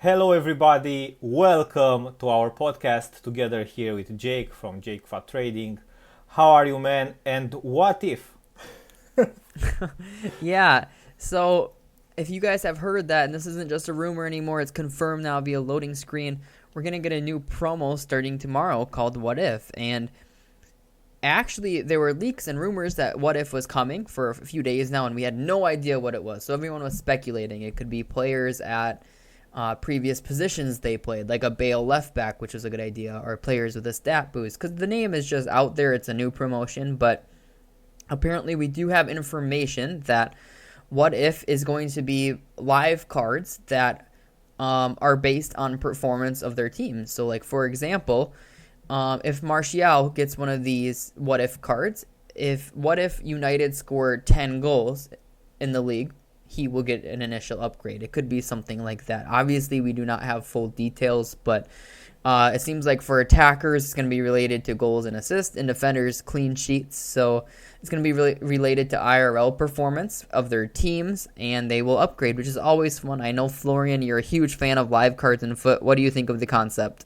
Hello, everybody. Welcome to our podcast together here with Jake from Jake Fat Trading. How are you, man? And what if? Yeah, so if you guys have heard that, and this isn't just a rumor anymore, it's confirmed now via loading screen, we're going to get a new promo starting tomorrow called What If. And actually, there were leaks and rumors that What If was coming for a few days now, and we had no idea what it was. So everyone was speculating. It could be players at previous positions they played, like a Bale left back, which was a good idea, or players with a stat boost. Because the name is just out there, it's a new promotion, but apparently we do have information that What If is going to be live cards that are based on performance of their team. So, like, for example, if Martial gets one of these What If cards, if What If United scored 10 goals in the league, he will get an initial upgrade. It could be something like that. Obviously, we do not have full details, but it seems like for attackers, it's going to be related to goals and assists, and defenders, clean sheets. So it's going to be related to IRL performance of their teams, and they will upgrade, which is always fun. I know, Florian, you're a huge fan of live cards in foot. What do you think of the concept?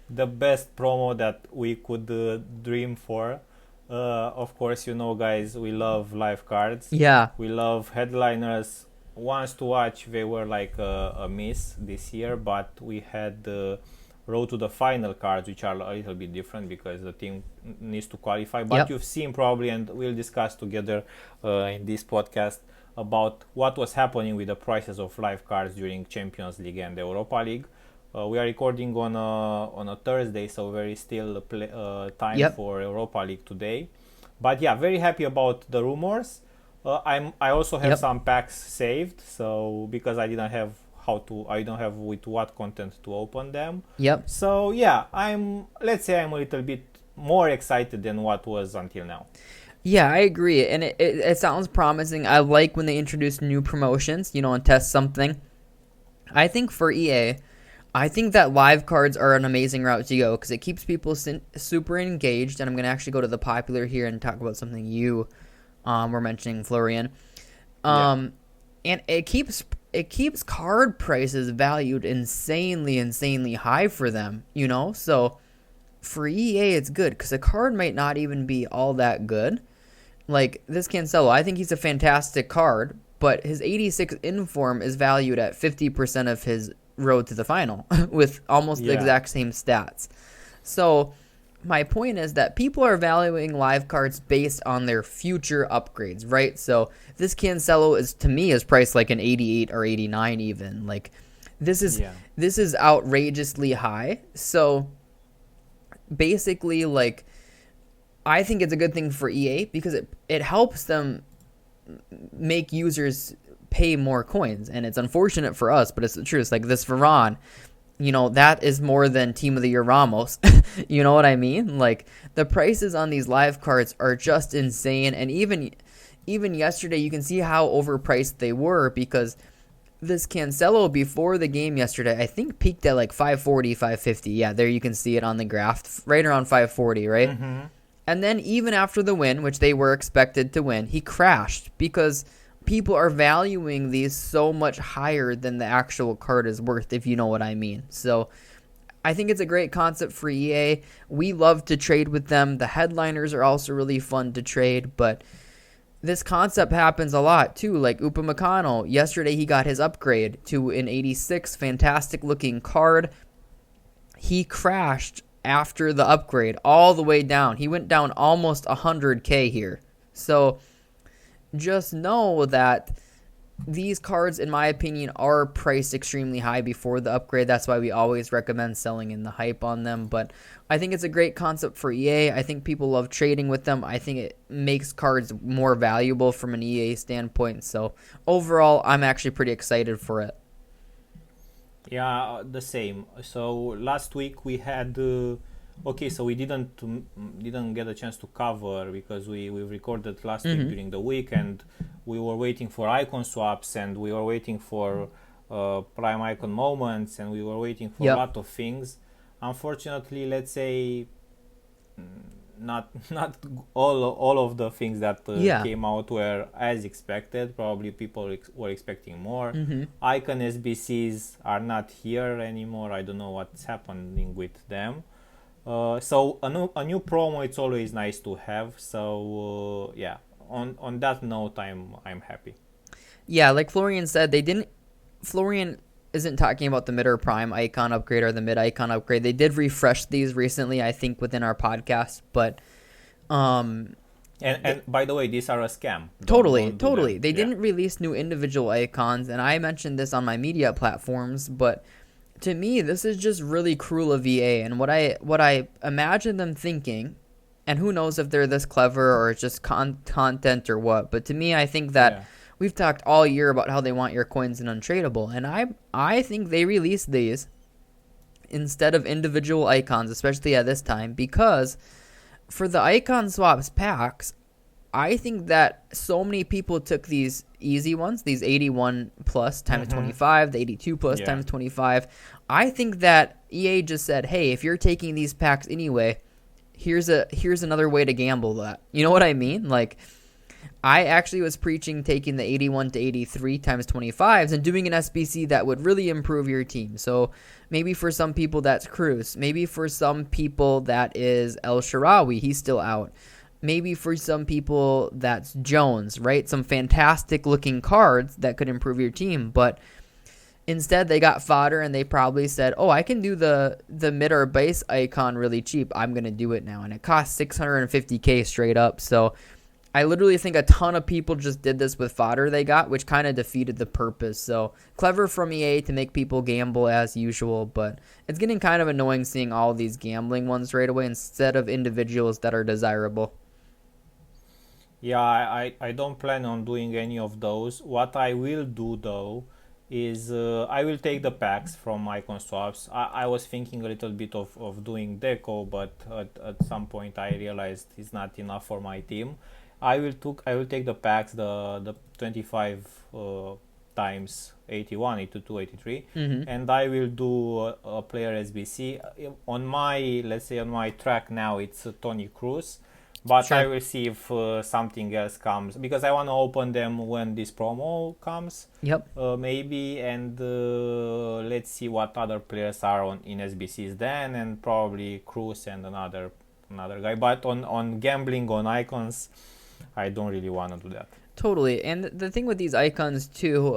The best promo that we could dream for. Of course, guys, we love live cards. Yeah. We love headliners. Ones to watch, they were like a miss this year, but we had the road to the final cards, which are a little bit different because the team needs to qualify. But Yep. you've seen probably, and we'll discuss together in this podcast about what was happening with the prices of live cards during Champions League and the Europa League. We are recording on a Thursday, so very still time Yep. for Europa League today. But yeah, very happy about the rumors. I also have Yep. some packs saved, so because I don't have with what content to open them. Yep. So yeah, let's say I'm a little bit more excited than what was until now. Yeah, I agree. And it sounds promising. I like when they introduce new promotions, and test something. I think for EA, I think that live cards are an amazing route to go because it keeps people super engaged. And I'm going to actually go to the popular here and talk about something you were mentioning, Florian. Yeah. And it keeps card prices valued insanely high for them, So for EA, it's good because a card might not even be all that good. Like this Cancelo, I think he's a fantastic card, but his 86 inform is valued at 50% of his road to the final with almost the Yeah. exact same stats. So my point is that people are valuing live cards based on their future upgrades, right? So this Cancelo is, to me, is priced like an 88 or 89 even. Like this is Yeah. this is outrageously high. So basically, like, I think it's a good thing for EA because it helps them make users pay more coins, and it's unfortunate for us, but it's the truth. Like this Varane, that is more than Team of the Year Ramos. You know what I mean? Like the prices on these live cards are just insane, and even yesterday you can see how overpriced they were because this Cancelo before the game yesterday, I think peaked at like 540, 550. Yeah, there you can see it on the graph, right around 540, right? Mm-hmm. And then even after the win, which they were expected to win, he crashed because people are valuing these so much higher than the actual card is worth, if you know what I mean. So I think it's a great concept for EA. We love to trade with them. The headliners are also really fun to trade, but this concept happens a lot too. Like Upamecano, yesterday he got his upgrade to an 86, fantastic looking card. He crashed after the upgrade all the way down. He went down almost 100k here. So just know that these cards, in my opinion, are priced extremely high before the upgrade. That's why we always recommend selling in the hype on them. But I think it's a great concept for EA. I think people love trading with them. I think it makes cards more valuable from an EA standpoint. So overall, I'm actually pretty excited for it. Yeah, the same. So last week we had okay, so we didn't get a chance to cover because we recorded last week Mm-hmm. during the week, and we were waiting for icon swaps, and we were waiting for prime icon moments, and we were waiting for a Yep. lot of things. Unfortunately, let's say not all of the things that Yeah. came out were as expected. Probably people were expecting more. Mm-hmm. Icon SBCs are not here anymore. I don't know what's happening with them. So a new promo, it's always nice to have. So yeah, on that note, I'm happy. Yeah, like Florian said, they didn't. Florian isn't talking about the mid or prime icon upgrade or the mid icon upgrade. They did refresh these recently, I think, within our podcast, but And by the way, these are a scam. totally, Don't do totally. them. They Yeah. didn't release new individual icons, and I mentioned this on my media platforms, but to me, this is just really cruel of EA. And what I imagine them thinking, and who knows if they're this clever or it's just content or what. But to me, I think that Yeah. we've talked all year about how they want your coins in untradeable, and I think they released these instead of individual icons, especially at this time, because for the icon swaps packs, I think that so many people took these easy ones, these 81 plus times 25, the 82 plus Yeah. times 25. I think that EA just said, "Hey, if you're taking these packs anyway, here's another way to gamble that." You know what I mean? Like, I actually was preaching taking the 81 to 83 times 25s and doing an SBC that would really improve your team. So maybe for some people that's Cruz. Maybe for some people that is El Sharawi. He's still out. Maybe for some people that's Jones, right? Some fantastic looking cards that could improve your team. But instead they got fodder and they probably said, "Oh, I can do the mid or base icon really cheap. I'm going to do it now." And it costs 650k straight up. So I literally think a ton of people just did this with fodder they got, which kind of defeated the purpose. So clever from EA to make people gamble as usual, but it's getting kind of annoying seeing all these gambling ones right away instead of individuals that are desirable. Yeah, I don't plan on doing any of those. What I will do though is I will take the packs from Icon Swaps. I was thinking a little bit of doing Deco, but at some point I realized it's not enough for my team. I will take the packs, the 25 times 81, 82, 83, and I will do a player SBC. On my, let's say on my track now, it's Tony Cruz. But Sure. I will see if something else comes, because I want to open them when this promo comes, Yep. maybe, and let's see what other players are in SBCs then, and probably Cruz and another guy. But on gambling on icons, I don't really want to do that. Totally. And the thing with these icons too,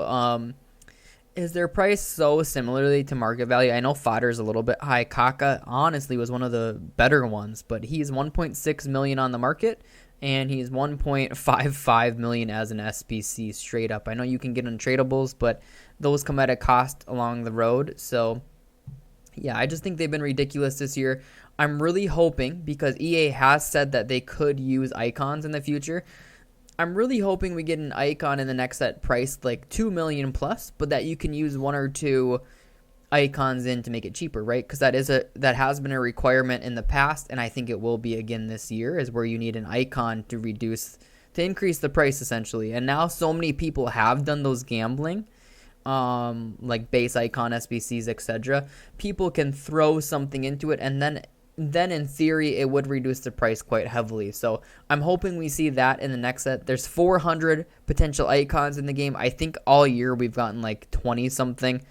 is their price so similarly to market value. I know fodder's a little bit high. Kaka honestly was one of the better ones, but he's 1.6 million on the market and he's 1.55 million as an SBC straight up. I know you can get untradables, but those come at a cost along the road. So yeah, I just think they've been ridiculous this year. I'm really hoping, because EA has said that they could use icons in the future, I'm really hoping we get an icon in the next set priced like 2 million plus, but that you can use one or two icons in to make it cheaper, right? Because that has been a requirement in the past, and I think it will be again this year, is where you need an icon to increase the price essentially. And now so many people have done those gambling, like base icon, SBCs, etc. People can throw something into it, and then in theory it would reduce the price quite heavily. So I'm hoping we see that in the next set. There's 400 potential icons in the game. I think all year we've gotten like 20 something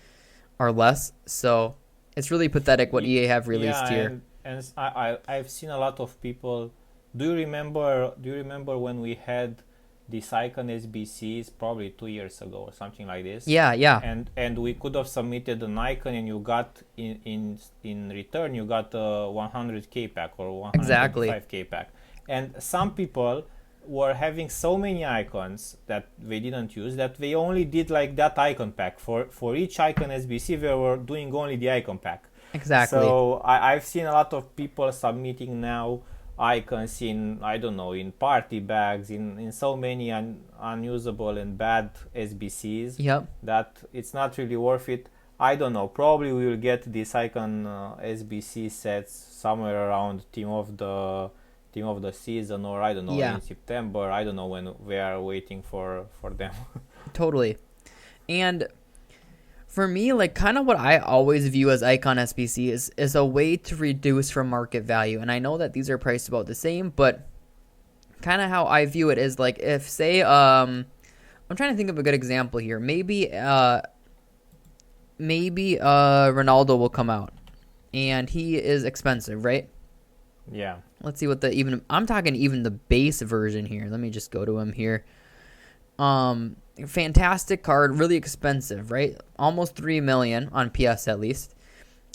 or less. So it's really pathetic what EA have released here. And I've seen a lot of people. Do you remember when we had this icon SBCs probably 2 years ago or something like this? Yeah. And we could have submitted an icon, and you got in return you got a 100k pack or 125k pack. And some people were having so many icons that they didn't use, that they only did like that icon pack for each icon SBC. They were doing only the icon pack. Exactly. So I've seen a lot of people submitting now icons in, I don't know, in party bags, in so many unusable and bad SBCs. Yep. That it's not really worth it. I don't know, probably we will get this icon SBC sets somewhere around team of the season, or I don't know, in September. I don't know when we are waiting for them. Totally. And For me, like kind of what I always view as Icon SBC is a way to reduce from market value. And I know that these are priced about the same, but kind of how I view it is like if say I'm trying to think of a good example here. Maybe Ronaldo will come out and he is expensive, right? Yeah. Let's see what I'm talking even the base version here. Let me just go to him here. Fantastic card, really expensive, right? Almost 3 million on PS at least.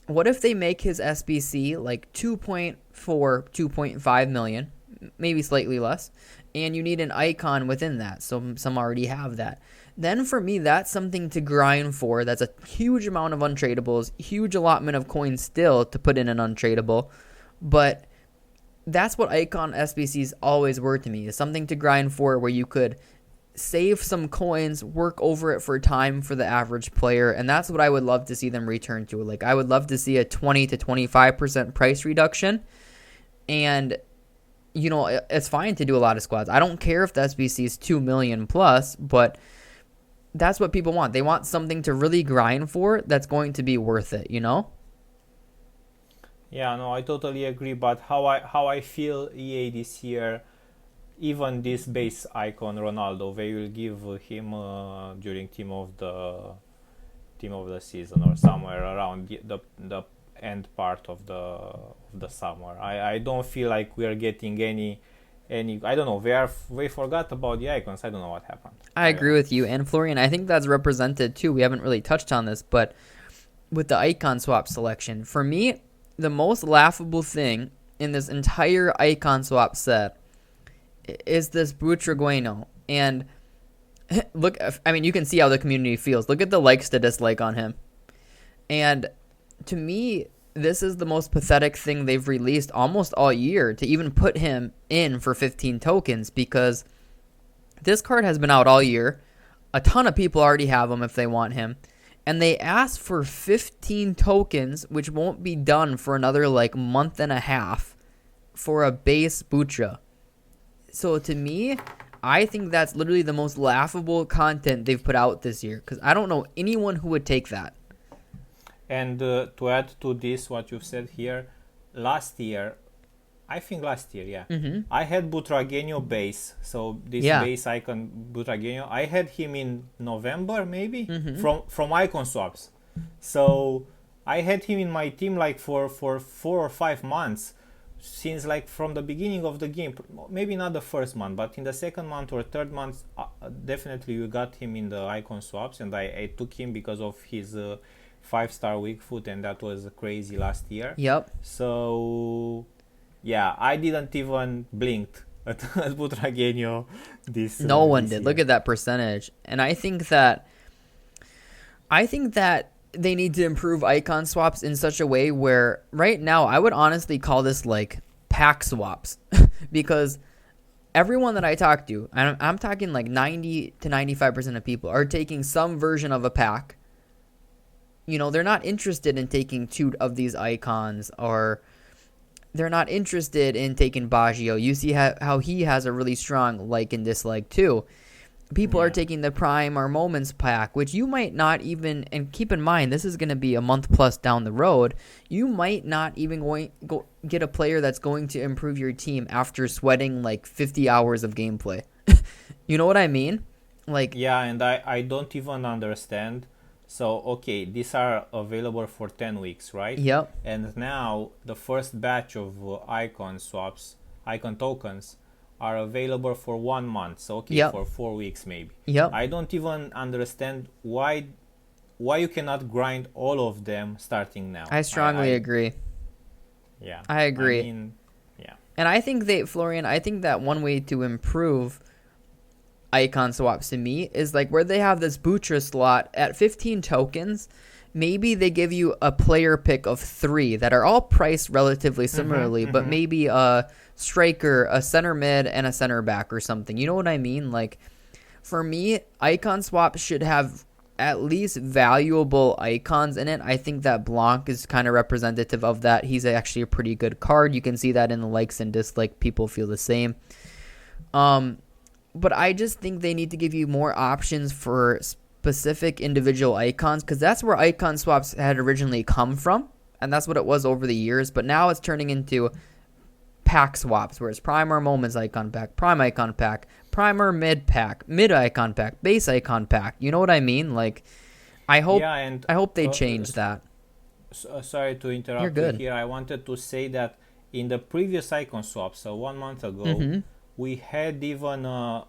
What if they make his SBC like 2.4, 2.5 million, maybe slightly less, and you need an icon within that? So some already have that. Then for me, that's something to grind for. That's a huge amount of untradables, huge allotment of coins still to put in an untradable. But that's what icon SBCs always were to me, is something to grind for where you could save some coins, work over it for time for the average player, and that's what I would love to see them return to. Like I would love to see a 20 to 25% price reduction, and you know it's fine to do a lot of squads. I don't care if the SBC is 2 million plus, but that's what people want. They want something to really grind for that's going to be worth it, you know? Yeah, no, I totally agree. But how I feel EA this year, even this base icon Ronaldo, they will give him during team of the season or somewhere around the end part of the summer. I don't feel like we are getting any I don't know, they forgot about the icons. I don't know what happened. I agree with you, and Florian, I think that's represented too. We haven't really touched on this, but with the icon swap selection, for me, the most laughable thing in this entire icon swap set is this Butragueno. And look, I mean, you can see how the community feels. Look at the likes to dislike on him. And to me, this is the most pathetic thing they've released almost all year, to even put him in for 15 tokens, because this card has been out all year. A ton of people already have him if they want him. And they asked for 15 tokens, which won't be done for another like month and a half for a base Butra. So to me, I think that's literally the most laughable content they've put out this year, because I don't know anyone who would take that. And to add to this, what you've said here, last year, I had Butragueño base. So this base icon Butragueño, I had him in November maybe from icon swaps. So I had him in my team like for 4 or 5 months, since like from the beginning of the game. Maybe not the first month, but in the second month or third month, definitely we got him in the icon swaps, and I took him because of his 5-star weak foot, and that was crazy last year. Yep. So yeah, I didn't even blinked at Butragueño this. No one this did. year. Look at that percentage, and I think that they need to improve icon swaps in such a way where right now I would honestly call this like pack swaps, because everyone that I talk to, I'm talking like 90 to 95% of people are taking some version of a pack. You know, they're not interested in taking 2 of these icons, or they're not interested in taking Baggio. You see how he has a really strong like and dislike too. People are taking the Prime or Moments pack, which you might not even, and keep in mind, this is going to be a month plus down the road, you might not even go get a player that's going to improve your team after sweating like 50 hours of gameplay. You know what I mean? Like, yeah, and I don't even understand. So, okay, these are available for 10 weeks, right? Yep. And now the first batch of icon swaps, icon tokens, are available for 1 month. So, okay, for 4 weeks maybe. Yep. I don't even understand why you cannot grind all of them starting now. I strongly agree. Yeah. I agree. I mean, yeah. And I think Florian, I think that one way to improve icon swaps to me is like where they have this Butra slot at 15 tokens, maybe they give you a player pick of 3 that are all priced relatively similarly, but maybe a striker, a center mid, and a center back or something. You know what I mean? Like, for me, icon swaps should have at least valuable icons in it. I think that Blanc is kind of representative of that. He's actually a pretty good card. You can see that in the likes and dislike. People feel the same. But I just think they need to give you more options for specific individual icons, because that's where icon swaps had originally come from, and that's what it was over the years. But now it's turning into pack swaps, where it's primer moments icon pack, prime icon pack, primer mid pack, mid icon pack, base icon pack. You know what I mean? Like, I hope they change that. Sorry to interrupt You're good. you here. I wanted to say that in the previous icon swap, so 1 month ago, we had even a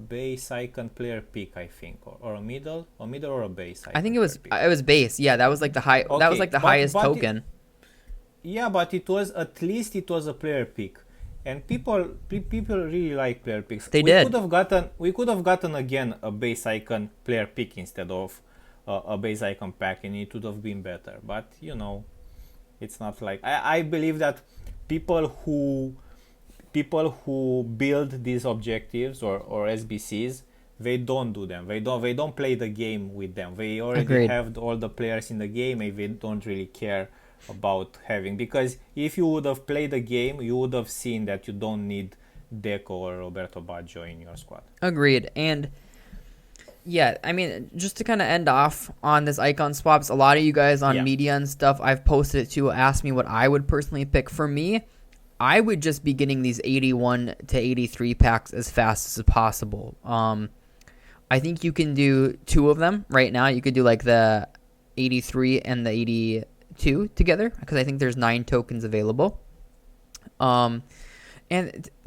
base icon player pick, I think, or a middle or a base icon. I think it was base. Yeah, that was like the high. That was like the highest token. But it was, at least it was a player pick, and people really like player picks. We could have gotten again a base icon player pick instead of a base icon pack, and it would have been better. But it's not like I believe that people who build these objectives or SBCs, they don't do them. They don't play the game with them. They already have all the players in the game, and they don't really care about having, because if you would have played the game, you would have seen that you don't need Deco or Roberto Baggio in your squad. Agreed. And yeah, I mean, just to kind of end off on this icon swaps, a lot of you guys on media and stuff, I've posted it too, asked me what I would personally pick. For me, I would just be getting these 81 to 83 packs as fast as possible. I think you can do 2 of them right now. You could do like the 83 and the 82 together, because I think there's 9 tokens available. And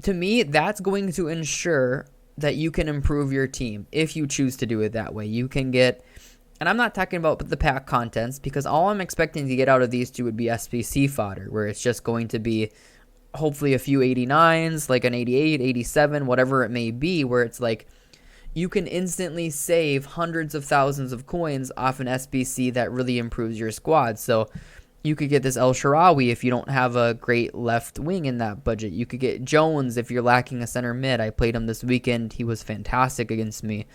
to me, that's going to ensure that you can improve your team if you choose to do it that way. You can get, and I'm not talking about the pack contents, because all I'm expecting to get out of these 2 would be SBC fodder, where it's just going to be hopefully a few 89s, like an 88, 87, whatever it may be, where it's like you can instantly save hundreds of thousands of coins off an SBC that really improves your squad. So you could get this El Shaarawy if you don't have a great left wing in that budget. You could get Jones if you're lacking a center mid. I played him this weekend. He was fantastic against me.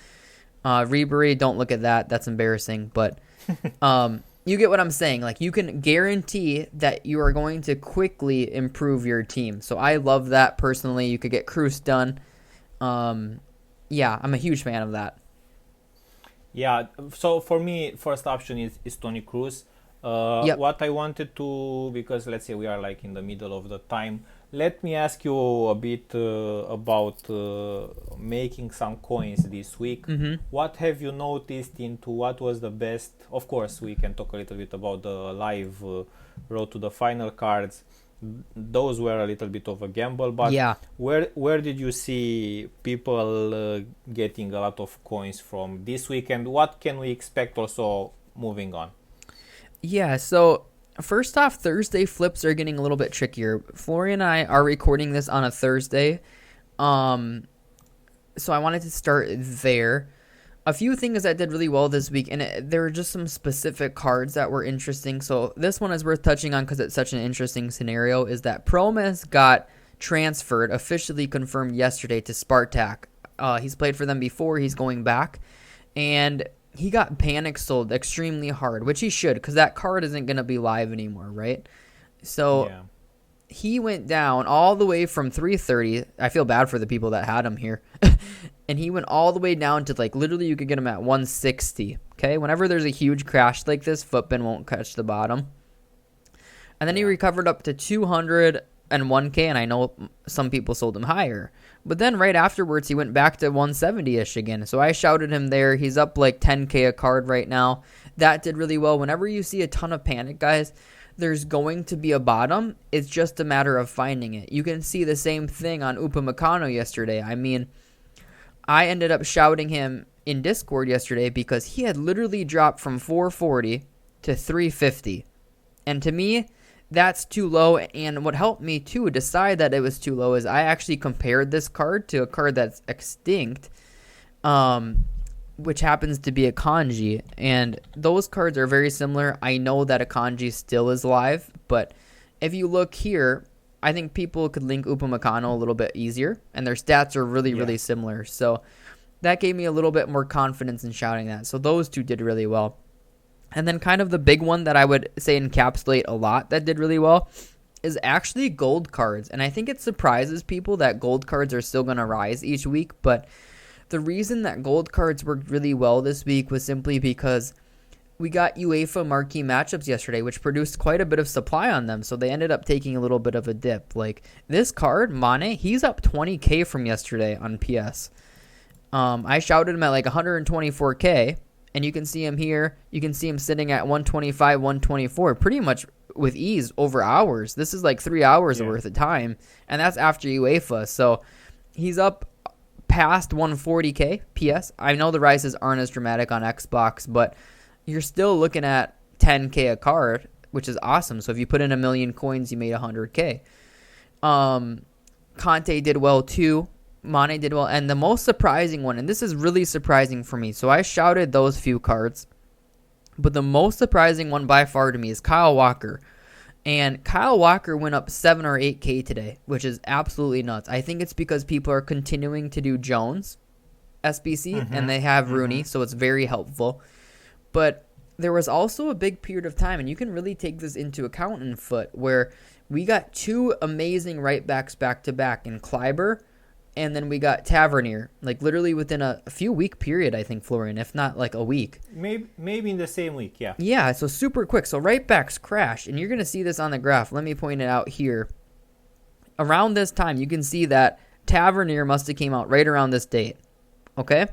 Ribery, don't look at that. That's embarrassing. But you get what I'm saying. Like, you can guarantee that you are going to quickly improve your team. So I love that personally. You could get Cruz done. Yeah, I'm a huge fan of that. Yeah, so for me, first option is Toni Kroos. What I wanted to, because let's say we are like in the middle of the time, let me ask you a bit about making some coins this week. What have you noticed into what was the best? Of course, we can talk a little bit about the live road to the final cards. Those were a little bit of a gamble, but where did you see people getting a lot of coins from this week, and what can we expect also moving on? Yeah, so first off, Thursday flips are getting a little bit trickier. Florian and I are recording this on a Thursday, so I wanted to start there. A few things that did really well this week, and there were just some specific cards that were interesting. So this one is worth touching on because it's such an interesting scenario, is that Promes got transferred, officially confirmed yesterday, to Spartak. He's played for them before, he's going back, and he got panic sold extremely hard, which he should, because that card isn't going to be live anymore, right? So he went down all the way from 330. I feel bad for the people that had him here. And he went all the way down to, like, literally you could get him at 160. Okay, whenever there's a huge crash like this, Footbin won't catch the bottom. And then he recovered up to 201k, and I know some people sold him higher. But then right afterwards, he went back to 170-ish again. So I shouted him there. He's up like 10k a card right now. That did really well. Whenever you see a ton of panic, guys, there's going to be a bottom. It's just a matter of finding it. You can see the same thing on Upamecano yesterday. I mean, I ended up shouting him in Discord yesterday because he had literally dropped from 440 to 350. And to me, that's too low. And what helped me too decide that it was too low is I actually compared this card to a card that's extinct, which happens to be a Kanji. And those cards are very similar. I know that a Kanji still is live, but if you look here, I think people could link Upamecano a little bit easier, and their stats are really, really similar. So that gave me a little bit more confidence in shouting that. So those two did really well. And then kind of the big one that I would say encapsulate a lot that did really well is actually gold cards. And I think it surprises people that gold cards are still going to rise each week, but The reason that gold cards worked really well this week was simply because we got UEFA marquee matchups yesterday, which produced quite a bit of supply on them, so they ended up taking a little bit of a dip. Like this card, Mane, he's up 20k from yesterday on PS. I shouted him at like 124k, and you can see him here. You can see him sitting at 125, 124, pretty much with ease over hours. This is like 3 hours worth of time, and that's after UEFA. So he's up past 140k PS. I know the rises aren't as dramatic on Xbox, but you're still looking at 10k a card, which is awesome. So if you put in 1,000,000 coins, you made 100k. Conte did well too. Mane did well. And the most surprising one, and this is really surprising for me, so I shouted those few cards, but the most surprising one by far to me is Kyle Walker. And Kyle Walker went up 7 or 8k today, which is absolutely nuts. I think it's because people are continuing to do Jones SBC, and they have Rooney, so it's very helpful. But there was also a big period of time, and you can really take this into account in foot, where we got 2 amazing right backs back to back in Kleiber, and then we got Tavernier, like literally within a few week period, I think, Florian, if not like a week. Maybe in the same week, yeah. Yeah, so super quick. So right backs crash, and you're going to see this on the graph. Let me point it out here. Around this time, you can see that Tavernier must have came out right around this date, okay?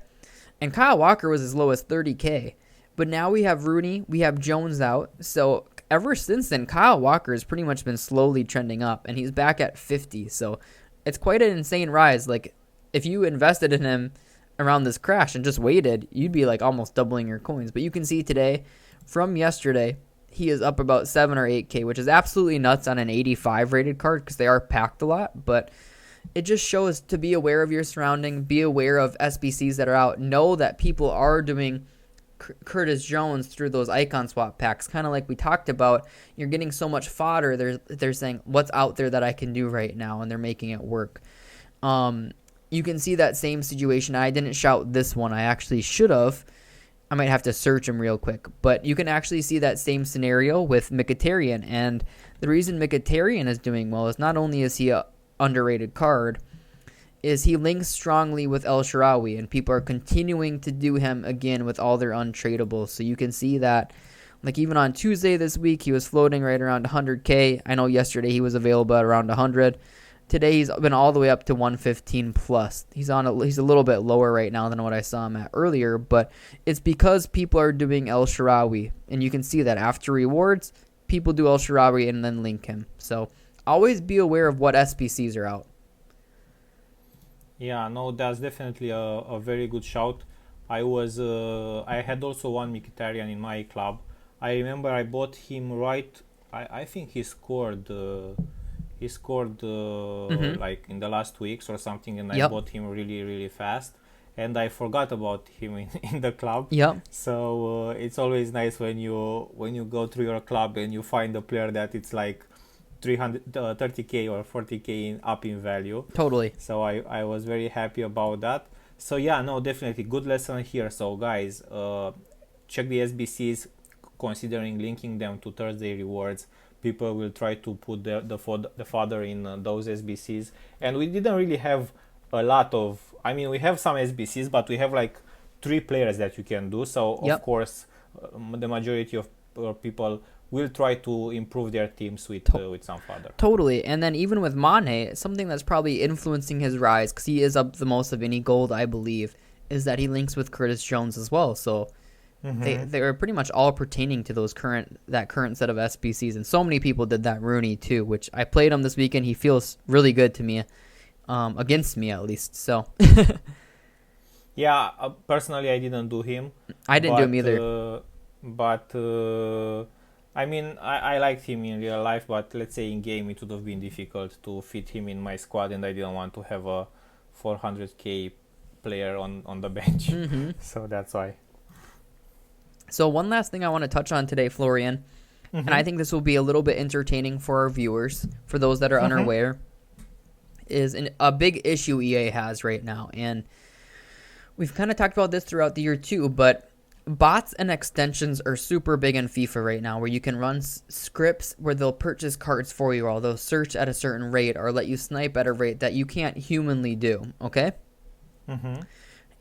And Kyle Walker was as low as 30k. But now we have Rooney, we have Jones out. So ever since then, Kyle Walker has pretty much been slowly trending up, and he's back at 50. So it's quite an insane rise. Like, if you invested in him around this crash and just waited, you'd be like almost doubling your coins. But you can see today, from yesterday, he is up about 7 or 8k, which is absolutely nuts on an 85 rated card because they are packed a lot. But it just shows to be aware of your surrounding, be aware of SBCs that are out, know that people are doing Curtis Jones through those icon swap packs, kind of like we talked about. You're getting so much fodder. They're saying what's out there that I can do right now, and they're making it work. You can see that same situation. I didn't shout this one. I actually should have. I might have to search him real quick, but you can actually see that same scenario with Mkhitaryan. And the reason Mkhitaryan is doing well is not only is he a underrated card, is he links strongly with El Shaarawy, and people are continuing to do him again with all their untradables. So you can see that, like even on Tuesday this week, he was floating right around 100k. I know yesterday he was available at around 100. Today he's been all the way up to 115 plus. He's a little bit lower right now than what I saw him at earlier, but it's because people are doing El Shaarawy, and you can see that after rewards, people do El Shaarawy and then link him. So always be aware of what SBCs are out. Yeah, no, that's definitely a very good shout. I had also one Mkhitaryan in my club. I remember I bought him I think he scored like in the last weeks or something, and I bought him really, really fast. And I forgot about him in the club. Yep. So it's always nice when you go through your club and you find a player that it's like 330k or 40k up in value. Totally. So I was very happy about that. So yeah, no, definitely good lesson here. So guys, check the SBCs, considering linking them to Thursday rewards. People will try to put the fodder in those SBCs, and we didn't really have a lot of. I mean, we have some SBCs, but we have like 3 players that you can do. So of course, the majority of people will try to improve their teams with some fodder. Totally. And then even with Mane, something that's probably influencing his rise, because he is up the most of any gold, I believe, is that he links with Curtis Jones as well. So they are pretty much all pertaining to that current set of SBCs. And so many people did that Rooney too, which I played him this weekend. He feels really good to me, against me at least. So yeah, personally I didn't do him. I didn't do him either. But I mean, I liked him in real life, but let's say in game it would have been difficult to fit him in my squad, and I didn't want to have a 400k player on the bench. So that's why. So one last thing I want to touch on today, Florian, and I think this will be a little bit entertaining for our viewers, for those that are unaware, is a big issue EA has right now. And we've kind of talked about this throughout the year too, but bots and extensions are super big in FIFA right now, where you can run scripts where they'll purchase cards for you, or they'll search at a certain rate, or let you snipe at a rate that you can't humanly do, okay?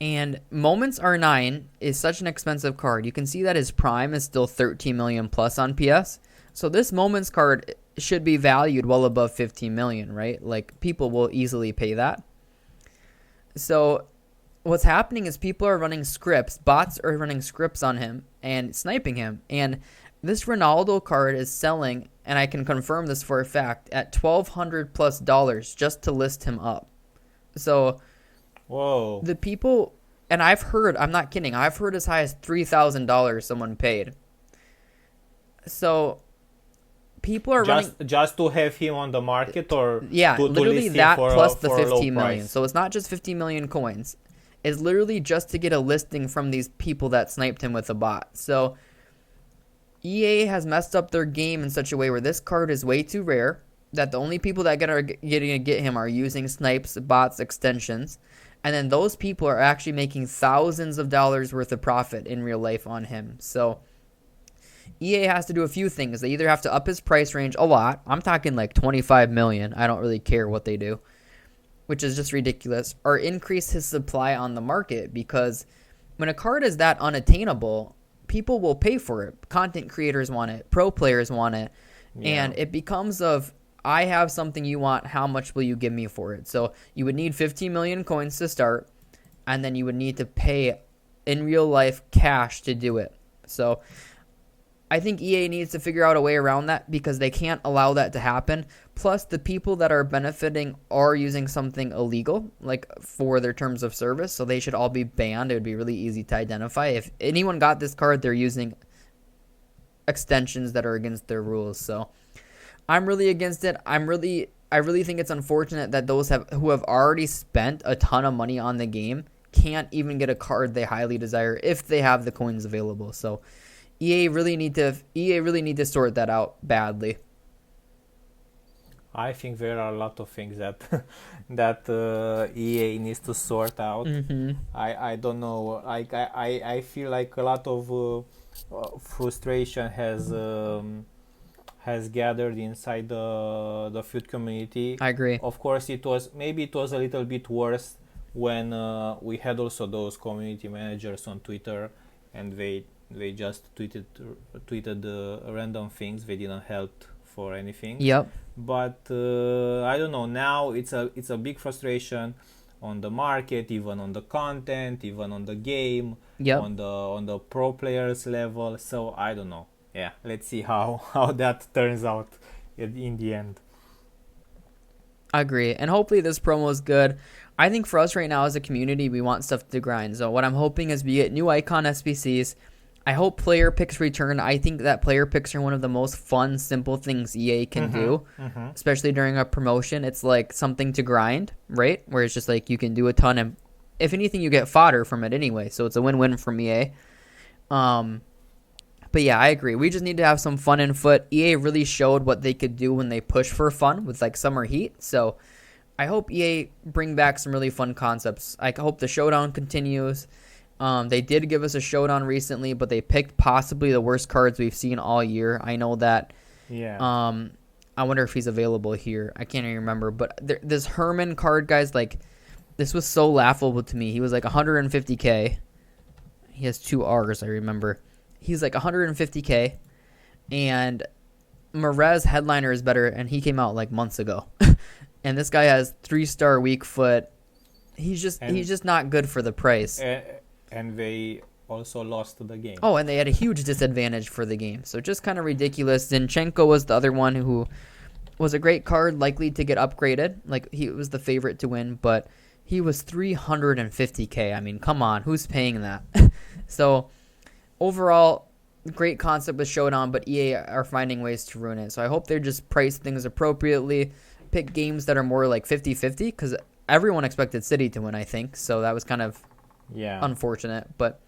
And Moments R9 is such an expensive card. You can see that his prime is still 13 million plus on PS. So this Moments card should be valued well above 15 million, right? Like people will easily pay that. So what's happening is people are running scripts, bots are running scripts on him and sniping him. And this Ronaldo card is selling, and I can confirm this for a fact, at $1,200+ just to list him up. So Whoa. the people, and I've heard, I'm not kidding, I've heard as high as $3,000 someone paid. So people are running just to have him on the market, or yeah, to literally list him that for plus a, the for a low 15 million. price? So it's not just 15 million coins. It's literally just to get a listing from these people that sniped him with a bot. So EA has messed up their game in such a way where this card is way too rare, that the only people that are getting to get him are using snipes, bots, extensions. And then those people are actually making thousands of dollars worth of profit in real life on him. So EA has to do a few things. They either have to up his price range a lot. I'm talking like 25 million. I don't really care what they do, which is just ridiculous. Or increase his supply on the market, because when a card is that unattainable, people will pay for it. Content creators want it. Pro players want it. Yeah. And it becomes of, I have something you want, how much will you give me for it? So you would need 15 million coins to start, and then you would need to pay in real life cash to do it. So I think EA needs to figure out a way around that, because they can't allow that to happen. Plus, the people that are benefiting are using something illegal, like for their terms of service, so they should all be banned. It would be really easy to identify. If anyone got this card, they're using extensions that are against their rules. So I'm really against it. I really think it's unfortunate that those who have already spent a ton of money on the game can't even get a card they highly desire if they have the coins available. So EA really need to sort that out badly. I think there are a lot of things that EA needs to sort out. I don't know. I feel like a lot of frustration has gathered inside the Feud community. I agree. Of course, it was a little bit worse when we had also those community managers on Twitter, and they just tweeted random things. They didn't help for anything. Yep. But I don't know. Now it's a big frustration on the market, even on the content, even on the game, Yep. on the pro players level. So I don't know. Yeah, let's see how that turns out in the end. I agree. And hopefully this promo is good. I think for us right now as a community, we want stuff to grind. So what I'm hoping is we get new icon SBCs. I hope player picks return. I think that player picks are one of the most fun, simple things EA can do, especially during a promotion. It's like something to grind, right? Where it's just like you can do a ton, and if anything, you get fodder from it anyway. So it's a win-win from EA. But yeah, I agree. We just need to have some fun in foot. EA really showed what they could do when they push for fun with like Summer Heat. So I hope EA bring back some really fun concepts. I hope the showdown continues. They did give us a showdown recently, but they picked possibly the worst cards we've seen all year. I know that. Yeah. I wonder if he's available here. I can't even remember. But this Herman card, guys, like, this was so laughable to me. He was like 150k. He has two R's, I remember. He's like 150k. And Merez Headliner is better, and he came out like months ago. And this guy has 3-star weak foot. He's just not good for the price. And they also lost the game. Oh, and they had a huge disadvantage for the game. So just kind of ridiculous. Zinchenko was the other one who was a great card, likely to get upgraded. Like, he was the favorite to win, but he was 350k. I mean, come on, who's paying that? So overall, great concept with Showdown, but EA are finding ways to ruin it. So I hope they just price things appropriately, pick games that are more like 50-50, because everyone expected City to win, I think. So that was kind of unfortunate. But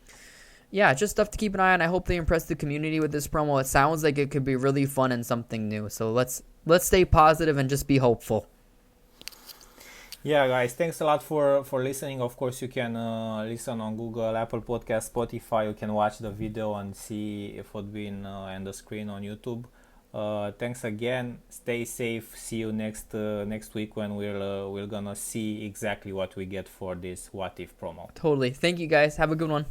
yeah, just stuff to keep an eye on. I hope they impress the community with this promo. It sounds like it could be really fun and something new. So let's stay positive and just be hopeful. Yeah, guys, thanks a lot for listening. Of course, you can listen on Google, Apple Podcast, Spotify. You can watch the video and see if it's been on the screen on YouTube. Thanks again. Stay safe. See you next week when we're gonna see exactly what we get for this What If promo. Totally. Thank you guys. Have a good one.